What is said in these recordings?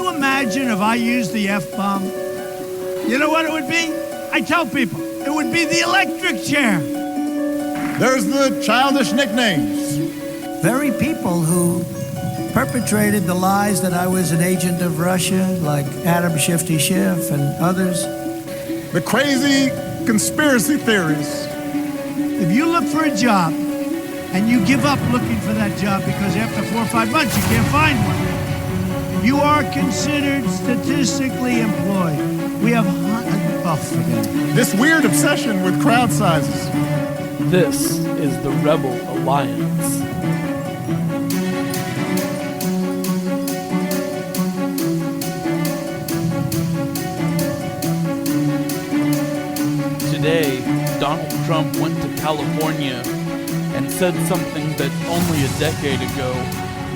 you imagine if I used the F-bomb? You know what it would be? I tell people, it would be the electric chair. There's the childish nicknames. Very people who perpetrated the lies that I was an agent of Russia, like Adam Shifty Schiff and others. The crazy conspiracy theories. If you look for a job and you give up looking for that job because after 4 or 5 months you can't find one, you are considered statistically employed. We have this weird obsession with crowd sizes. This is the Rebel Alliance. Today, Donald Trump went to California and said something that only a decade ago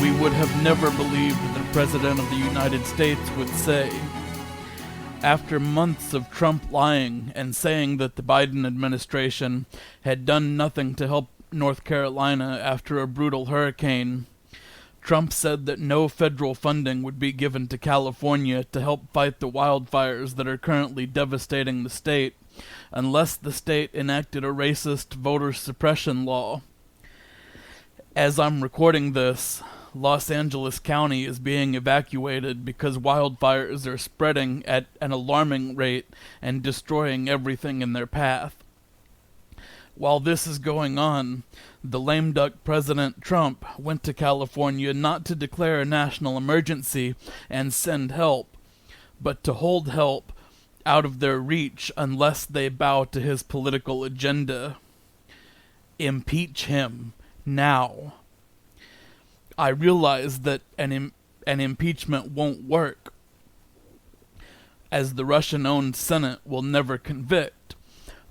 we would have never believed the President of the United States would say. After months of Trump lying and saying that the Biden administration had done nothing to help North Carolina after a brutal hurricane, Trump said that no federal funding would be given to California to help fight the wildfires that are currently devastating the state, unless the state enacted a racist voter suppression law. As I'm recording this, Los Angeles County is being evacuated because wildfires are spreading at an alarming rate and destroying everything in their path. While this is going on, the lame duck President Trump went to California not to declare a national emergency and send help, but to hold help out of their reach unless they bow to his political agenda. Impeach him now. I realize that an impeachment won't work, as the Russian-owned Senate will never convict,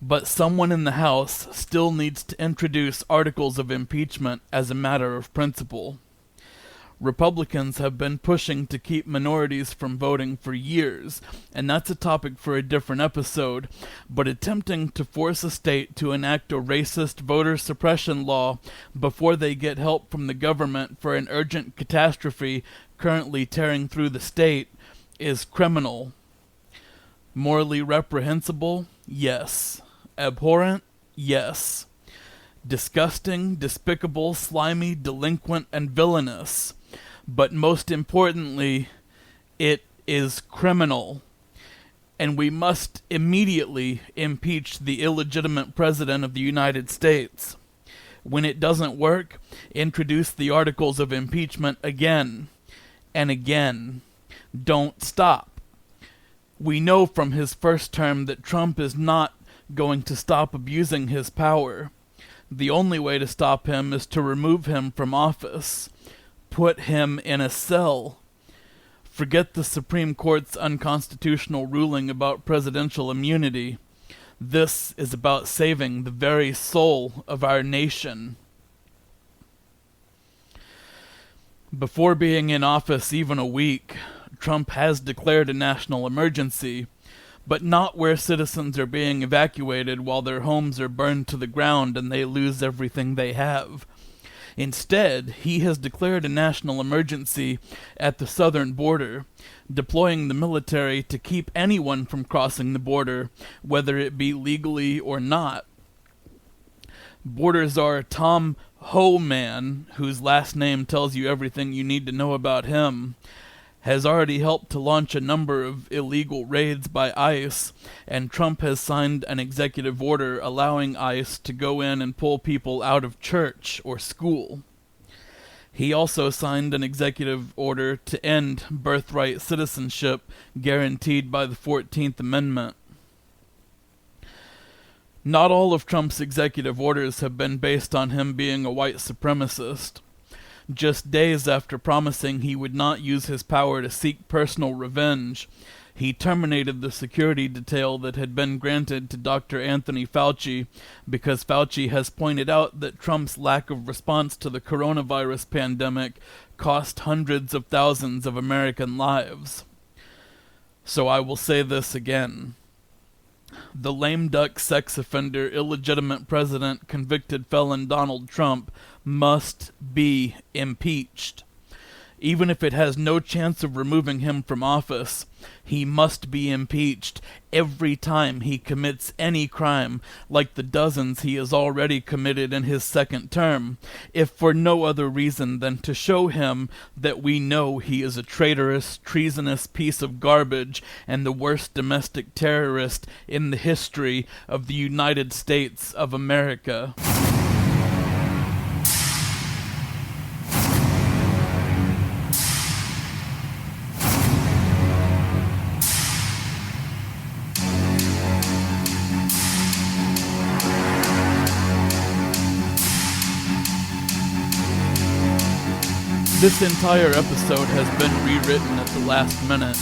but someone in the House still needs to introduce articles of impeachment as a matter of principle. Republicans have been pushing to keep minorities from voting for years, and that's a topic for a different episode, but attempting to force a state to enact a racist voter suppression law before they get help from the government for an urgent catastrophe currently tearing through the state is criminal. Morally reprehensible? Yes. Abhorrent? Yes. Disgusting, despicable, slimy, delinquent, and villainous. But most importantly, it is criminal. And we must immediately impeach the illegitimate President of the United States. When it doesn't work, introduce the articles of impeachment again and again. Don't stop. We know from his first term that Trump is not going to stop abusing his power. The only way to stop him is to remove him from office. Put him in a cell. Forget the Supreme Court's unconstitutional ruling about presidential immunity. This is about saving the very soul of our nation. Before being in office even a week, Trump has declared a national emergency, but not where citizens are being evacuated while their homes are burned to the ground and they lose everything they have. Instead, he has declared a national emergency at the southern border, deploying the military to keep anyone from crossing the border, whether it be legally or not. Border Czar Tom Homan, whose last name tells you everything you need to know about him, has already helped to launch a number of illegal raids by ICE, and Trump has signed an executive order allowing ICE to go in and pull people out of church or school. He also signed an executive order to end birthright citizenship guaranteed by the 14th Amendment. Not all of Trump's executive orders have been based on him being a white supremacist. Just days after promising he would not use his power to seek personal revenge, he terminated the security detail that had been granted to Dr. Anthony Fauci because Fauci has pointed out that Trump's lack of response to the coronavirus pandemic cost hundreds of thousands of American lives. So I will say this again. The lame duck sex offender, illegitimate president, convicted felon Donald Trump must be impeached. Even if it has no chance of removing him from office, he must be impeached every time he commits any crime like the dozens he has already committed in his second term, if for no other reason than to show him that we know he is a traitorous, treasonous piece of garbage and the worst domestic terrorist in the history of the United States of America. This entire episode has been rewritten at the last minute.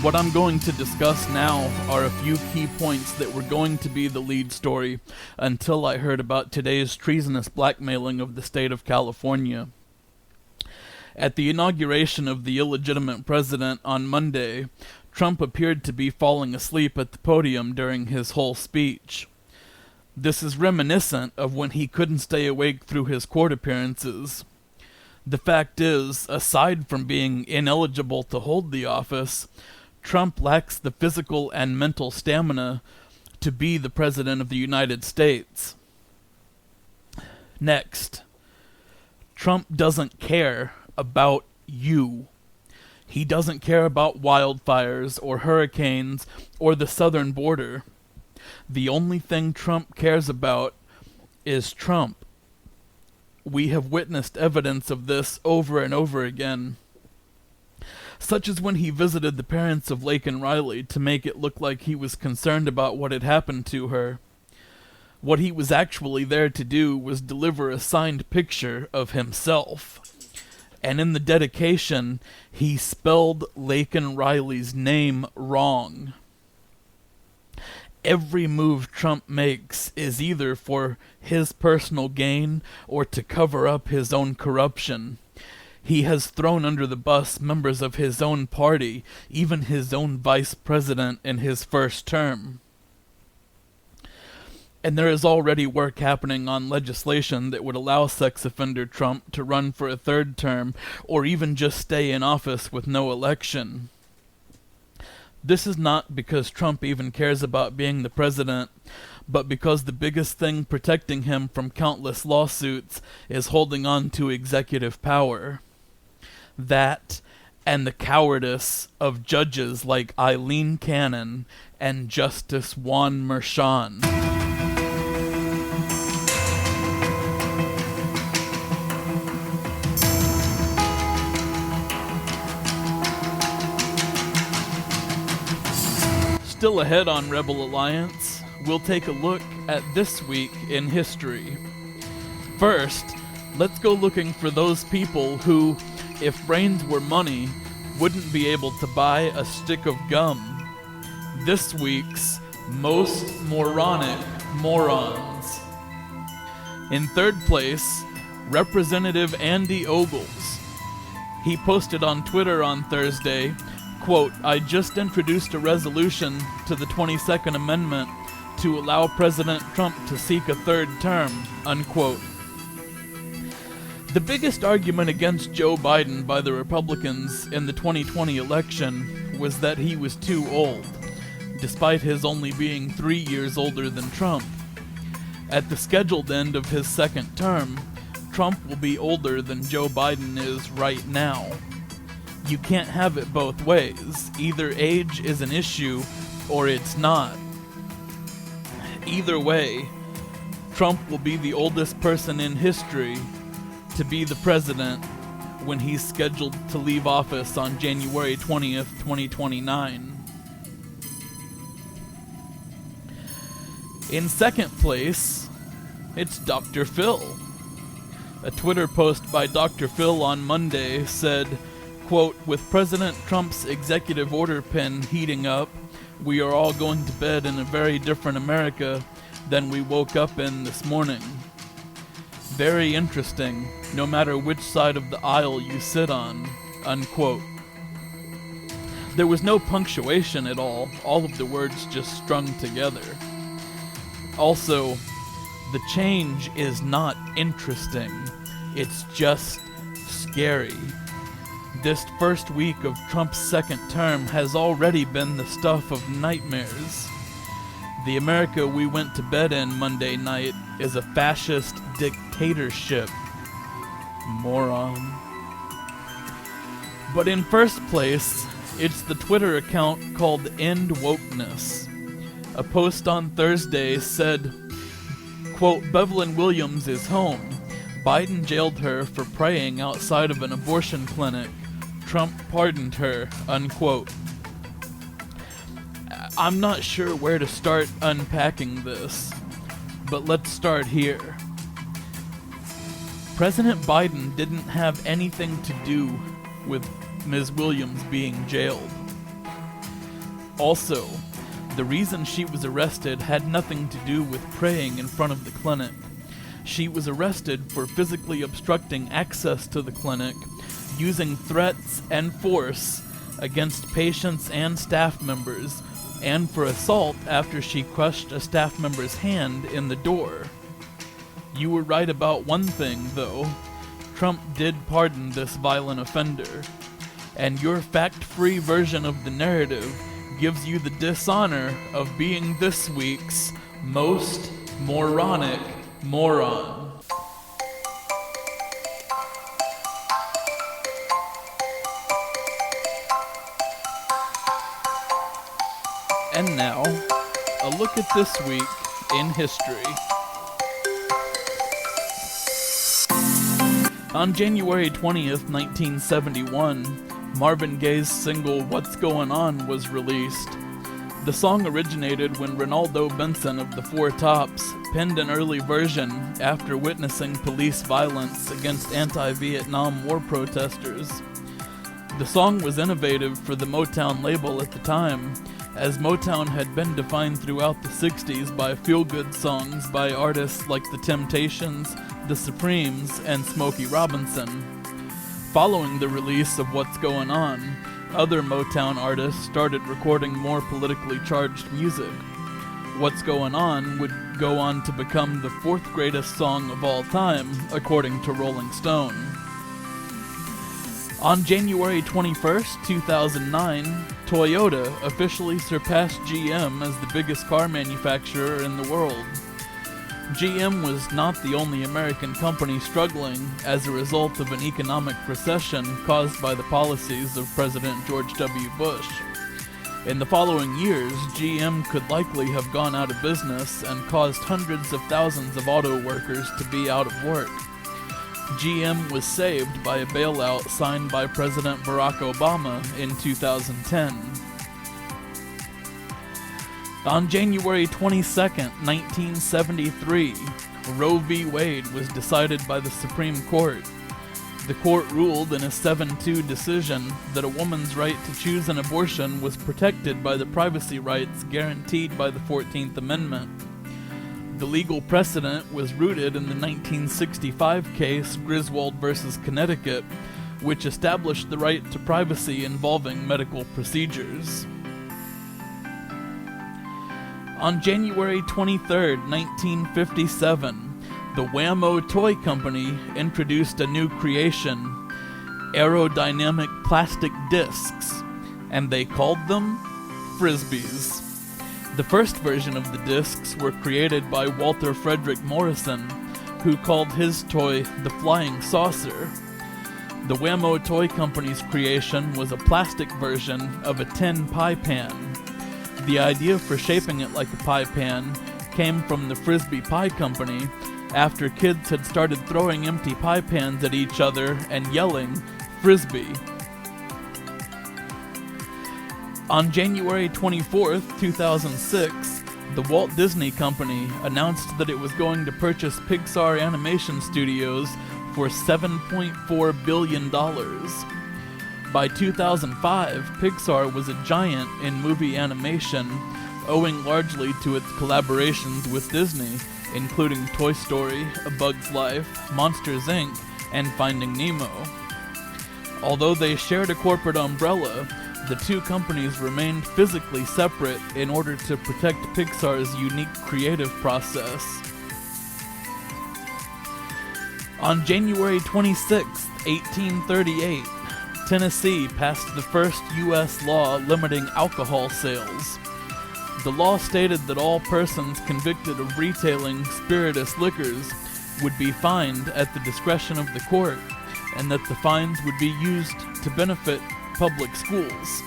What I'm going to discuss now are a few key points that were going to be the lead story until I heard about today's treasonous blackmailing of the state of California. At the inauguration of the illegitimate president on Monday, Trump appeared to be falling asleep at the podium during his whole speech. This is reminiscent of when he couldn't stay awake through his court appearances. The fact is, aside from being ineligible to hold the office, Trump lacks the physical and mental stamina to be the President of the United States. Next, Trump doesn't care about you. He doesn't care about wildfires or hurricanes or the southern border. The only thing Trump cares about is Trump. We have witnessed evidence of this over and over again, such as when he visited the parents of Laken Riley to make it look like he was concerned about what had happened to her. What he was actually there to do was deliver a signed picture of himself, and in the dedication, he spelled Laken Riley's name wrong. Every move Trump makes is either for his personal gain or to cover up his own corruption. He has thrown under the bus members of his own party, even his own vice president in his first term. And there is already work happening on legislation that would allow sex offender Trump to run for a third term or even just stay in office with no election. This is not because Trump even cares about being the president, but because the biggest thing protecting him from countless lawsuits is holding on to executive power. That, and the cowardice of judges like Eileen Cannon and Justice Juan Merchan. Still ahead on Rebel Alliance, we'll take a look at this week in history. First, let's go looking for those people who, if brains were money, wouldn't be able to buy a stick of gum. This week's most moronic morons. In third place, Representative Andy Ogles. He posted on Twitter on Thursday, quote, "I just introduced a resolution to the 22nd Amendment to allow President Trump to seek a third term," unquote. The biggest argument against Joe Biden by the Republicans in the 2020 election was that he was too old, despite his only being 3 years older than Trump. At the scheduled end of his second term, Trump will be older than Joe Biden is right now. You can't have it both ways. Either age is an issue, or it's not. Either way, Trump will be the oldest person in history to be the president when he's scheduled to leave office on January 20th, 2029. In second place, it's Dr. Phil. A Twitter post by Dr. Phil on Monday said, quote, "With President Trump's executive order pen heating up, we are all going to bed in a very different America than we woke up in this morning. Very interesting, no matter which side of the aisle you sit on," unquote. There was no punctuation at all of the words just strung together. Also, the change is not interesting, it's just scary. This first week of Trump's second term has already been the stuff of nightmares. The America we went to bed in Monday night is a fascist dictatorship. Moron. But in first place, it's the Twitter account called End Wokeness. A post on Thursday said, quote, Bevelyn Williams is home. Biden jailed her for praying outside of an abortion clinic. Trump pardoned her, unquote. I'm not sure where to start unpacking this, but let's start here. President Biden didn't have anything to do with Ms. Williams being jailed. Also, the reason she was arrested had nothing to do with praying in front of the clinic. She was arrested for physically obstructing access to the clinic, using threats and force against patients and staff members, and for assault after she crushed a staff member's hand in the door. You were right about one thing, though. Trump did pardon this violent offender, and your fact-free version of the narrative gives you the dishonor of being this week's most moronic moron. And now, a look at this week in history. On January 20th, 1971, Marvin Gaye's single What's Going On was released. The song originated when Ronaldo Benson of the Four Tops penned an early version after witnessing police violence against anti-Vietnam War protesters. The song was innovative for the Motown label at the time, as Motown had been defined throughout the 60s by feel-good songs by artists like The Temptations, The Supremes, and Smokey Robinson. Following the release of What's Going On, other Motown artists started recording more politically charged music. What's Going On would go on to become the fourth greatest song of all time, according to Rolling Stone. On January 21st, 2009, Toyota officially surpassed GM as the biggest car manufacturer in the world. GM was not the only American company struggling as a result of an economic recession caused by the policies of President George W. Bush. In the following years, GM could likely have gone out of business and caused hundreds of thousands of auto workers to be out of work. GM was saved by a bailout signed by President Barack Obama in 2010. On January 22, 1973, Roe v. Wade was decided by the Supreme Court. The court ruled in a 7-2 decision that a woman's right to choose an abortion was protected by the privacy rights guaranteed by the 14th Amendment. The legal precedent was rooted in the 1965 case Griswold v. Connecticut, which established the right to privacy involving medical procedures. On January 23, 1957, the Wham-O Toy Company introduced a new creation, aerodynamic plastic discs, and they called them Frisbees. The first version of the discs were created by Walter Frederick Morrison, who called his toy the Flying Saucer. The Wham-O Toy Company's creation was a plastic version of a tin pie pan. The idea for shaping it like a pie pan came from the Frisbee Pie Company after kids had started throwing empty pie pans at each other and yelling, "Frisbee." On January 24, 2006, the Walt Disney Company announced that it was going to purchase Pixar Animation Studios for $7.4 billion. By 2005, Pixar was a giant in movie animation, owing largely to its collaborations with Disney, including Toy Story, A Bug's Life, Monsters, Inc., and Finding Nemo. Although they shared a corporate umbrella, the two companies remained physically separate in order to protect Pixar's unique creative process. On January 26, 1838, Tennessee passed the first U.S. law limiting alcohol sales. The law stated that all persons convicted of retailing spirituous liquors would be fined at the discretion of the court, and that the fines would be used to benefit public schools.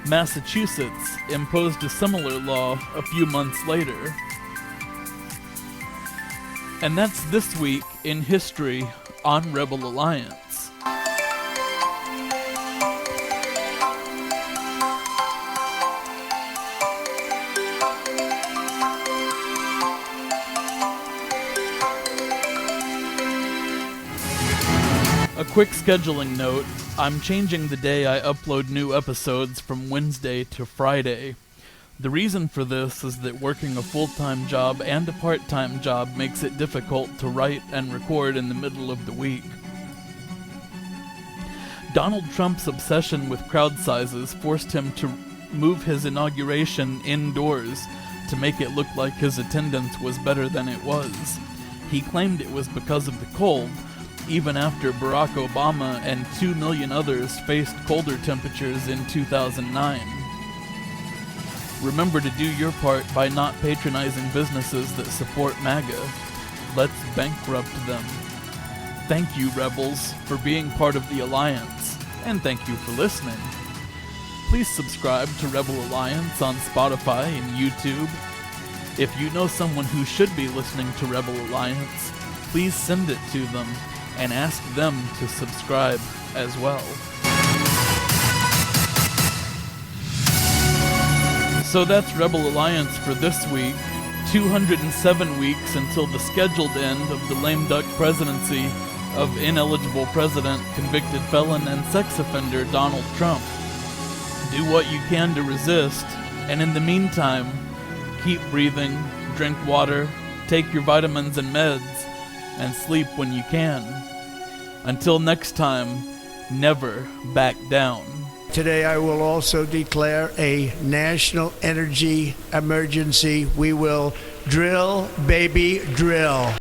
Massachusetts imposed a similar law a few months later. And that's this week in history on Rebel Alliance. A quick scheduling note, I'm changing the day I upload new episodes from Wednesday to Friday. The reason for this is that working a full-time job and a part-time job makes it difficult to write and record in the middle of the week. Donald Trump's obsession with crowd sizes forced him to move his inauguration indoors to make it look like his attendance was better than it was. He claimed it was because of the cold, even after Barack Obama and 2 million others faced colder temperatures in 2009. Remember to do your part by not patronizing businesses that support MAGA. Let's bankrupt them. Thank you, Rebels, for being part of the Alliance, and thank you for listening. Please subscribe to Rebel Alliance on Spotify and YouTube. If you know someone who should be listening to Rebel Alliance, please send it to them and ask them to subscribe as well. So that's Rebel Alliance for this week. 207 weeks until the scheduled end of the lame duck presidency of ineligible president, convicted felon, and sex offender Donald Trump. Do what you can to resist, and in the meantime, keep breathing, drink water, take your vitamins and meds, and sleep when you can. Until next time, never back down. Today I will also declare a national energy emergency. We will drill, baby, drill.